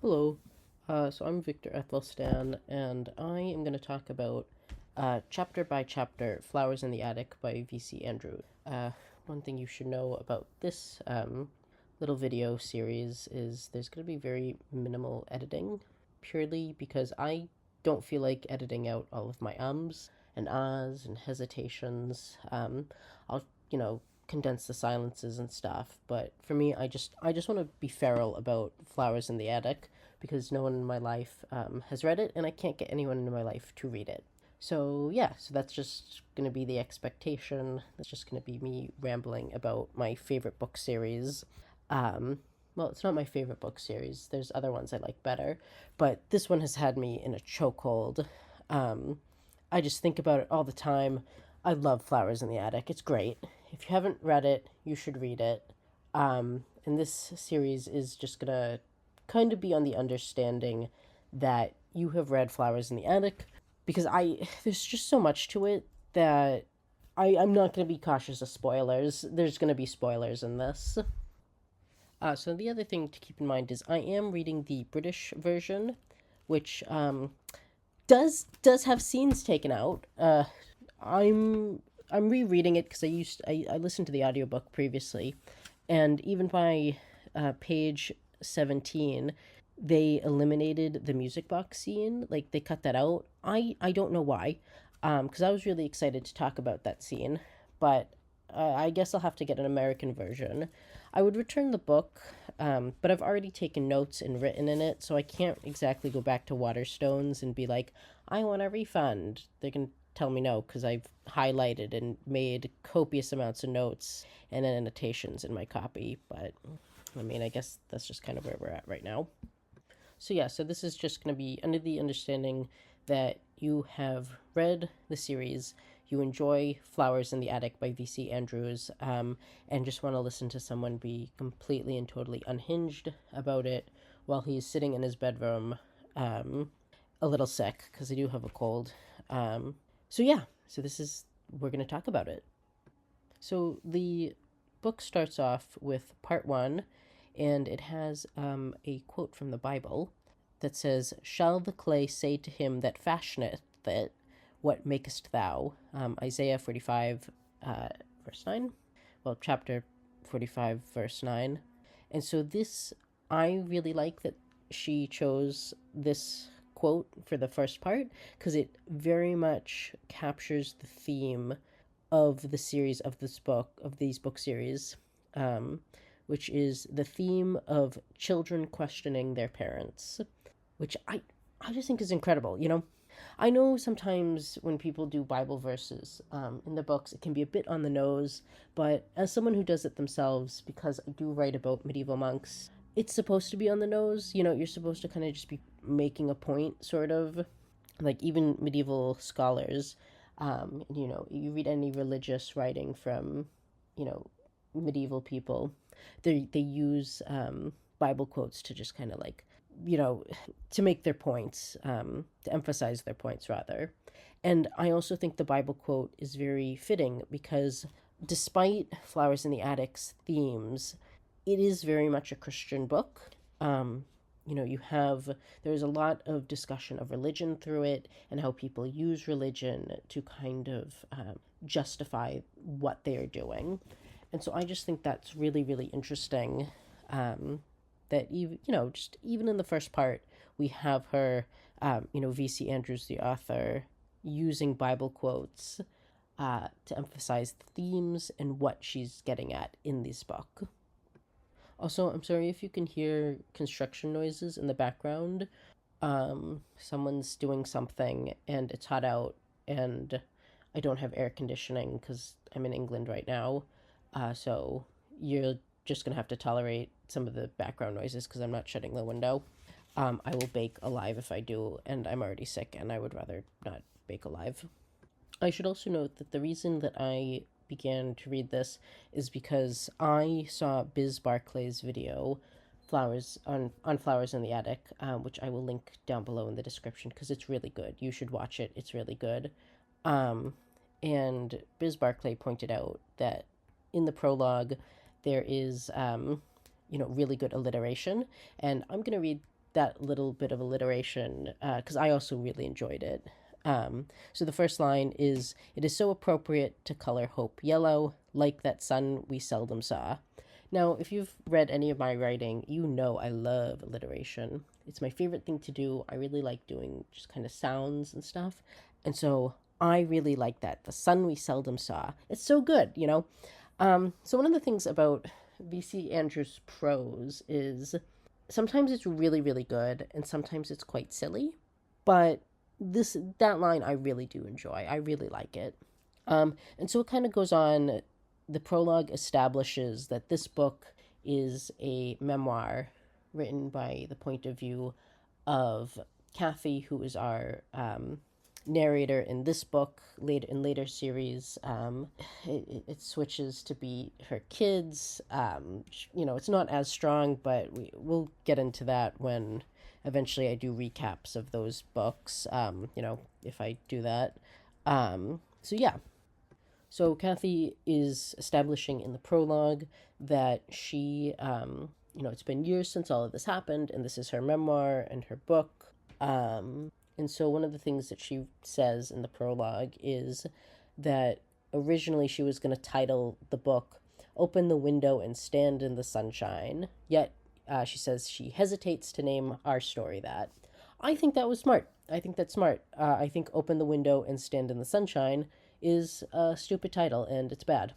Hello. So I'm Victor Ethelstan, and I am going to talk about chapter by chapter Flowers in the Attic by V.C. Andrews. One thing you should know about this little video series is there's going to be very minimal editing, purely because I don't feel like editing out all of my ums and ahs and hesitations. I'll, condense the silences and stuff, but for me, I just want to be feral about Flowers in the Attic because no one in my life has read it, and I can't get anyone in my life to read it. So, yeah, so that's just going to be the expectation. That's just going to be me rambling about my favorite book series. Well, it's not my favorite book series, there's other ones I like better, but this one has had me in a chokehold. Um, I just think about it all the time. I love Flowers in the Attic, it's great. If you haven't read it, you should read it. And this series is just gonna kind of be on the understanding that you have read Flowers in the Attic because there's just so much to it that I'm not going to be cautious of spoilers. There's going to be spoilers in this. So the other thing to keep in mind is I am reading the British version, which does have scenes taken out. I'm rereading it because I listened to the audiobook previously, and even by page 17, they eliminated the music box scene. Like they cut that out. I don't know why, because I was really excited to talk about that scene, but I guess I'll have to get an American version. I would return the book, but I've already taken notes and written in it, so I can't exactly go back to Waterstones and be like, I want a refund. They can tell me no because I've highlighted and made copious amounts of notes and annotations in my copy. But I mean, I guess that's just kind of where we're at right now. So yeah, so this is just going to be under the understanding that you have read the series, you enjoy Flowers in the Attic by V.C. Andrews, and just want to listen to someone be completely and totally unhinged about it while he's sitting in his bedroom, a little sick because I do have a cold. So yeah, so we're going to talk about it. So the book starts off with part one, and it has a quote from the Bible that says, "Shall the clay say to him that fashioneth it, what makest thou?" Isaiah 45, verse 9. Well, chapter 45, verse 9. And so I really like that she chose this quote for the first part because it very much captures the theme of the series of these book series, um, which is the theme of children questioning their parents, which I just think is incredible. I know sometimes when people do Bible verses in the books, it can be a bit on the nose, but as someone who does it themselves, because I do write about medieval monks, it's supposed to be on the nose. You're supposed to kind of just be making a point, sort of. Like even medieval scholars, you read any religious writing from, you know, medieval people, they use Bible quotes to just kind of like, you know, to make their points, to emphasize their points rather. And I also think the Bible quote is very fitting because despite Flowers in the Attic's themes, it is very much a Christian book. Um, there's a lot of discussion of religion through it and how people use religion to kind of justify what they are doing. And so I just think that's really, really interesting. That just even in the first part, we have her, V.C. Andrews, the author, using Bible quotes to emphasize the themes and what she's getting at in this book. Also, I'm sorry if you can hear construction noises in the background. Someone's doing something and it's hot out, and I don't have air conditioning because I'm in England right now. So you're just gonna have to tolerate some of the background noises because I'm not shutting the window. I will bake alive if I do, and I'm already sick, and I would rather not bake alive. I should also note that the reason that I began to read this is because I saw Biz Barclay's video, on Flowers in the Attic, which I will link down below in the description because it's really good. You should watch it. It's really good. Um, and Biz Barclay pointed out that in the prologue there is really good alliteration, and I'm gonna read that little bit of alliteration because I also really enjoyed it. So the first line is, "It is so appropriate to color hope yellow, like that sun we seldom saw." Now, if you've read any of my writing, you know I love alliteration. It's my favorite thing to do. I really like doing just kind of sounds and stuff. And so I really like that. The sun we seldom saw. It's so good, you know? So one of the things about V.C. Andrews' prose is sometimes it's really, really good and sometimes it's quite silly. But that line I really do enjoy. I really like it. And so it kind of goes on. The prologue establishes that this book is a memoir written by the point of view of Kathy, who is our narrator in this book. In later series, it switches to be her kids. It's not as strong, but we'll get into that when eventually I do recaps of those books. If I do that. So yeah. So Kathy is establishing in the prologue that she, it's been years since all of this happened, and this is her memoir and her book. And so one of the things that she says in the prologue is that originally she was going to title the book "Open the Window and Stand in the Sunshine," yet she says she hesitates to name our story that. I think that was smart. I think that's smart. I think "Open the Window and Stand in the Sunshine" is a stupid title and it's bad.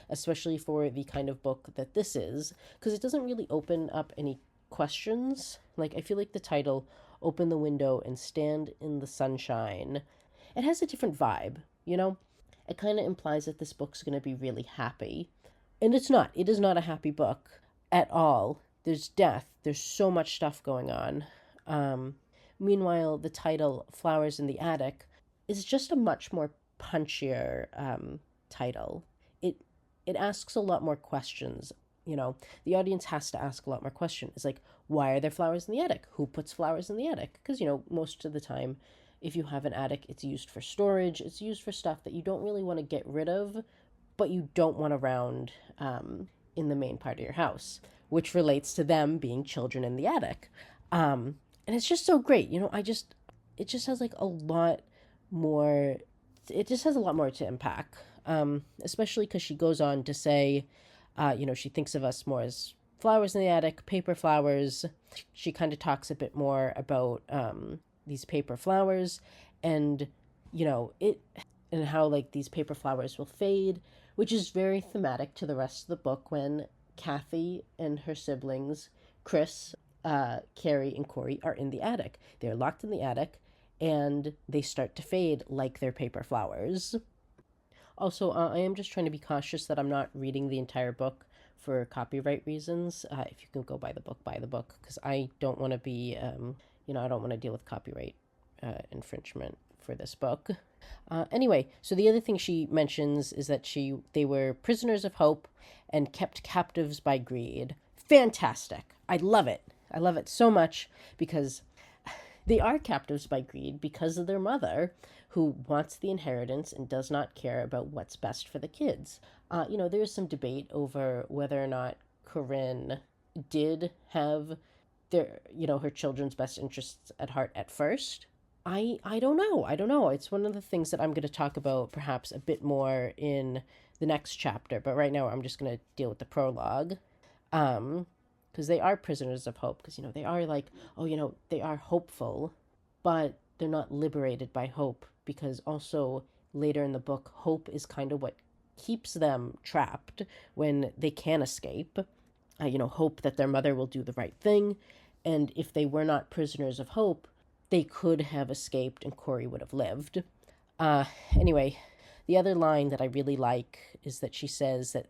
Especially for the kind of book that this is, because it doesn't really open up any questions. Like, I feel like the title, "Open the Window and Stand in the Sunshine," it has a different vibe, you know? It kind of implies that this book's going to be really happy. And it's not. It is not a happy book at all. There's death. There's so much stuff going on. Meanwhile, the title, "Flowers in the Attic," is just a much more punchier title. It asks a lot more questions. The audience has to ask a lot more questions. It's like, why are there flowers in the attic? Who puts flowers in the attic? Because most of the time, if you have an attic, it's used for storage. It's used for stuff that you don't really want to get rid of, but you don't want around in the main part of your house, which relates to them being children in the attic. And it's just so great. It just has like a lot more. It just has a lot more to unpack, especially because she goes on to say, she thinks of us more as flowers in the attic, paper flowers. She kind of talks a bit more about these paper flowers and, and how like these paper flowers will fade, which is very thematic to the rest of the book when Kathy and her siblings, Chris, Carrie, and Corey, are in the attic. They're locked in the attic and they start to fade like their paper flowers. Also, I am just trying to be cautious that I'm not reading the entire book for copyright reasons. If you can go buy the book, because I don't want to be, I don't want to deal with copyright infringement for this book. Anyway, so the other thing she mentions is that they were prisoners of hope and kept captives by greed. Fantastic. I love it. I love it so much because they are captives by greed because of their mother, who wants the inheritance and does not care about what's best for the kids. There's some debate over whether or not Corinne did have her children's best interests at heart at first. I don't know. I don't know. It's one of the things that I'm going to talk about perhaps a bit more in the next chapter. But right now I'm just going to deal with the prologue. Because they are prisoners of hope. Because, they are like, they are hopeful, but they're not liberated by hope. Because also later in the book, hope is kind of what keeps them trapped when they can't escape. Hope that their mother will do the right thing. And if they were not prisoners of hope, they could have escaped and Corey would have lived. Anyway, the other line that I really like is that she says that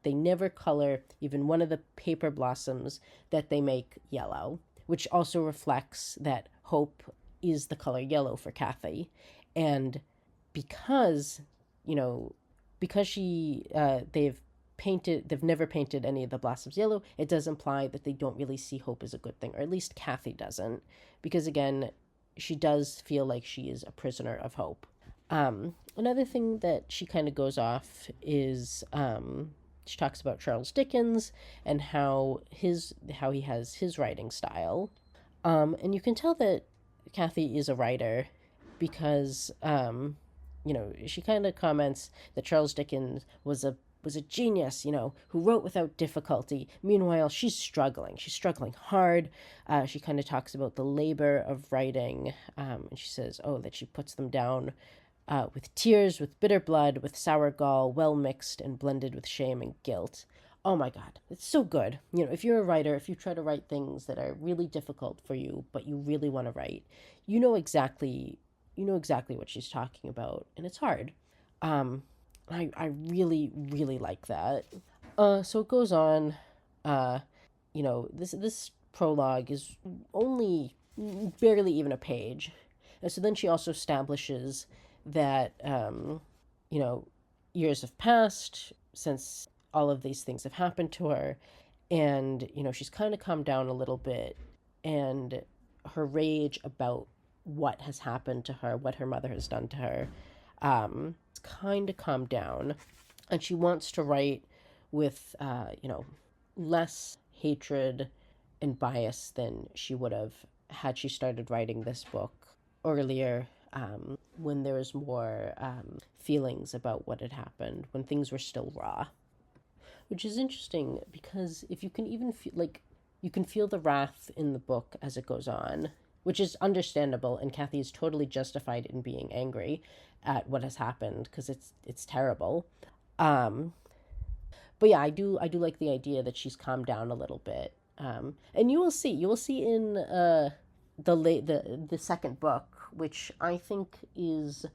they never color even one of the paper blossoms that they make yellow, which also reflects that hope is the color yellow for Kathy. And because they've never painted any of the blossoms yellow, it does imply that they don't really see hope as a good thing, or at least Kathy doesn't, because again, she does feel like she is a prisoner of hope. Another thing that she kind of goes off is she talks about Charles Dickens and how he has his writing style. And you can tell that Kathy is a writer because, she kind of comments that Charles Dickens was a genius, who wrote without difficulty. Meanwhile, she's struggling. She's struggling hard. She kind of talks about the labor of writing, and she says, oh, that she puts them down with tears, with bitter blood, with sour gall, well mixed and blended with shame and guilt. Oh my God, it's so good. If you're a writer, if you try to write things that are really difficult for you, but you really want to write, you know exactly, what she's talking about, and it's hard. Um, I really, really like that. So it goes on. Uh, this prologue is only barely even a page, and so then she also establishes that you know years have passed since all of these things have happened to her, and she's kind of calmed down a little bit, and her rage about what has happened to her, what her mother has done to her, it's kind of calmed down, and she wants to write with less hatred and bias than she would have had she started writing this book earlier, when there was more feelings about what had happened, when things were still raw. Which is interesting because if you can even feel you can feel the wrath in the book as it goes on, which is understandable, and Kathy is totally justified in being angry at what has happened because it's terrible. Um, but yeah, I do like the idea that she's calmed down a little bit. And you will see in the second book, which I think is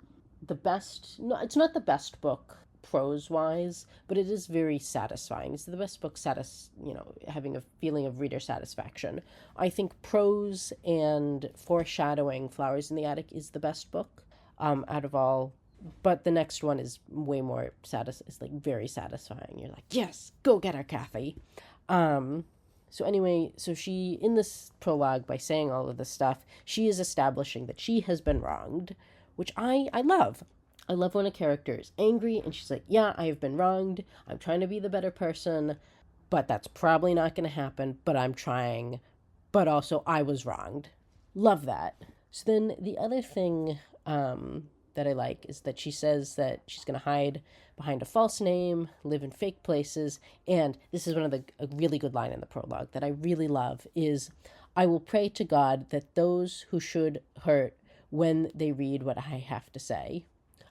the best. No, it's not the best book prose wise, but it is very satisfying. It's the best book having a feeling of reader satisfaction. I think prose and foreshadowing Flowers in the Attic is the best book out of all, but the next one is way more it's like very satisfying. You're like, yes, go get her, Kathy. um so anyway, so she, in this prologue, by saying all of this stuff, she is establishing that she has been wronged, which I love. I love when a character is angry and she's like, yeah, I have been wronged, I'm trying to be the better person, but that's probably not going to happen, but I'm trying, but also I was wronged. Love that. So then the other thing that I like is that she says that she's going to hide behind a false name, live in fake places, and this is one of a really good line in the prologue that I really love is, I will pray to God that those who should hurt when they read what I have to say.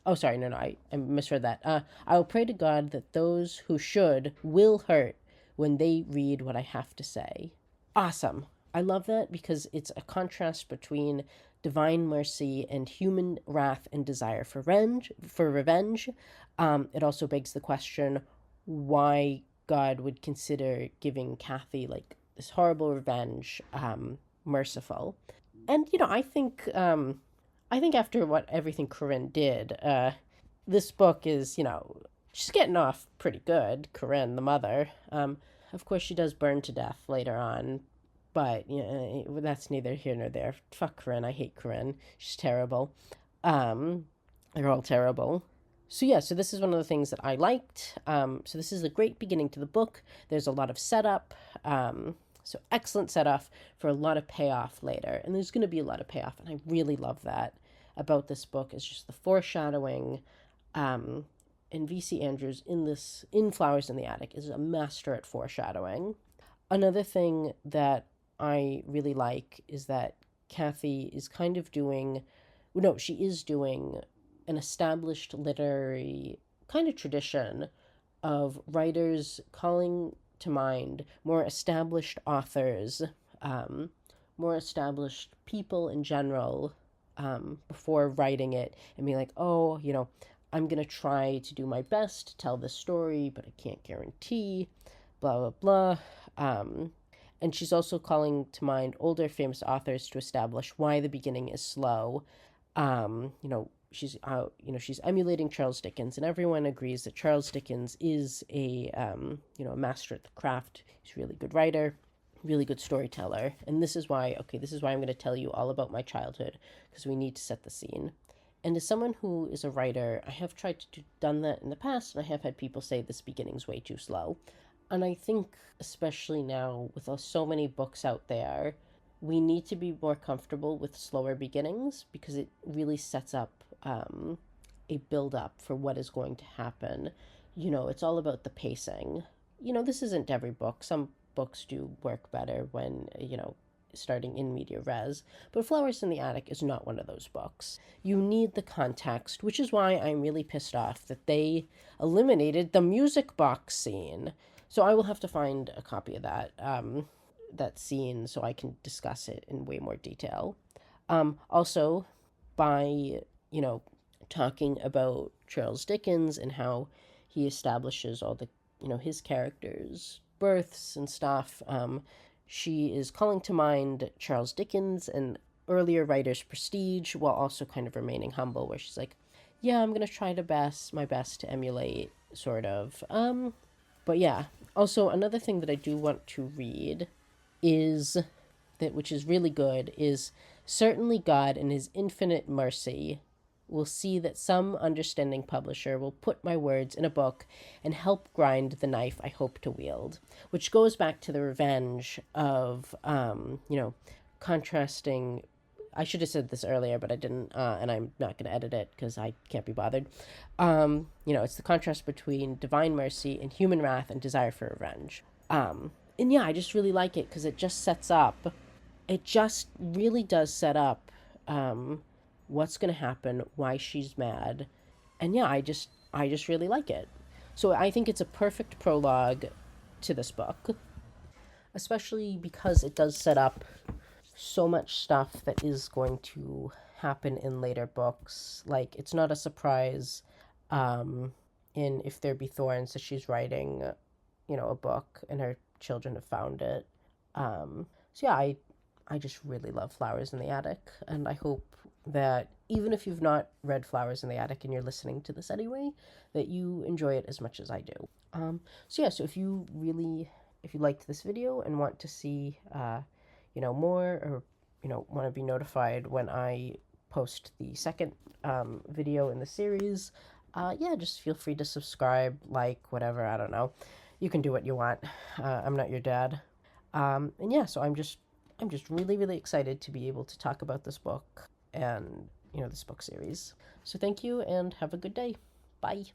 Oh, sorry, no, I misread that. I will pray to God that those who should will hurt when they read what I have to say. Awesome. I love that because it's a contrast between divine mercy and human wrath and desire for revenge. It also begs the question why God would consider giving Kathy like this horrible revenge merciful. And I think after what everything Corinne did, this book is, she's getting off pretty good. Corinne, the mother. Of course, she does burn to death later on, but that's neither here nor there. Fuck Corinne. I hate Corinne. She's terrible. Um, they're all terrible. So yeah, so this is one of the things that I liked. So this is a great beginning to the book. There's a lot of setup. So excellent setup for a lot of payoff later. And there's going to be a lot of payoff. And I really love that about this book is just the foreshadowing. And V.C. Andrews in Flowers in the Attic is a master at foreshadowing. Another thing that I really like is that Kathy is kind of doing, no, she is doing an established literary kind of tradition of writers calling to mind more established authors, more established people in general, before writing it and being like, oh, I'm going to try to do my best to tell this story, but I can't guarantee, blah, blah, blah. And she's also calling to mind older famous authors to establish why the beginning is slow. She's emulating Charles Dickens, and everyone agrees that Charles Dickens is a master at the craft. He's a really good writer, really good storyteller, and this is why I'm going to tell you all about my childhood because we need to set the scene. And as someone who is a writer, I have tried to done that in the past, and I have had people say this beginning's way too slow. And I think, especially now with so many books out there, we need to be more comfortable with slower beginnings because it really sets up a build up for what is going to happen. You know, it's all about the pacing. You know, this isn't every book. Some books do work better when, starting in media res, but Flowers in the Attic is not one of those books. You need the context, which is why I'm really pissed off that they eliminated the music box scene. So I will have to find a copy of that scene so I can discuss it in way more detail. Also, by you know talking about Charles Dickens and how he establishes all the his characters' births and stuff, she is calling to mind Charles Dickens and earlier writers' prestige while also kind of remaining humble. Where she's like, "Yeah, I'm gonna try my best to emulate, sort of." But yeah. Also, another thing that I do want to read is that which is really good is certainly God in his infinite mercy will see that some understanding publisher will put my words in a book and help grind the knife I hope to wield, which goes back to the revenge of contrasting. I should have said this earlier, but I didn't, and I'm not going to edit it because I can't be bothered. It's the contrast between divine mercy and human wrath and desire for revenge. And yeah, I just really like it because it just really does set up what's going to happen, why she's mad. And yeah, I just really like it. So I think it's a perfect prologue to this book, especially because it does set up so much stuff that is going to happen in later books. Like, it's not a surprise in If There Be Thorns that she's writing, a book and her children have found it. So yeah, I just really love Flowers in the Attic, and I hope that even if you've not read Flowers in the Attic and you're listening to this anyway, that you enjoy it as much as I do. So yeah, so if you liked this video and want to see, more, or, want to be notified when I post the second video in the series, yeah, just feel free to subscribe, like, whatever, I don't know. You can do what you want. I'm not your dad. And yeah, so I'm just really, really excited to be able to talk about this book and, this book series. So thank you and have a good day. Bye.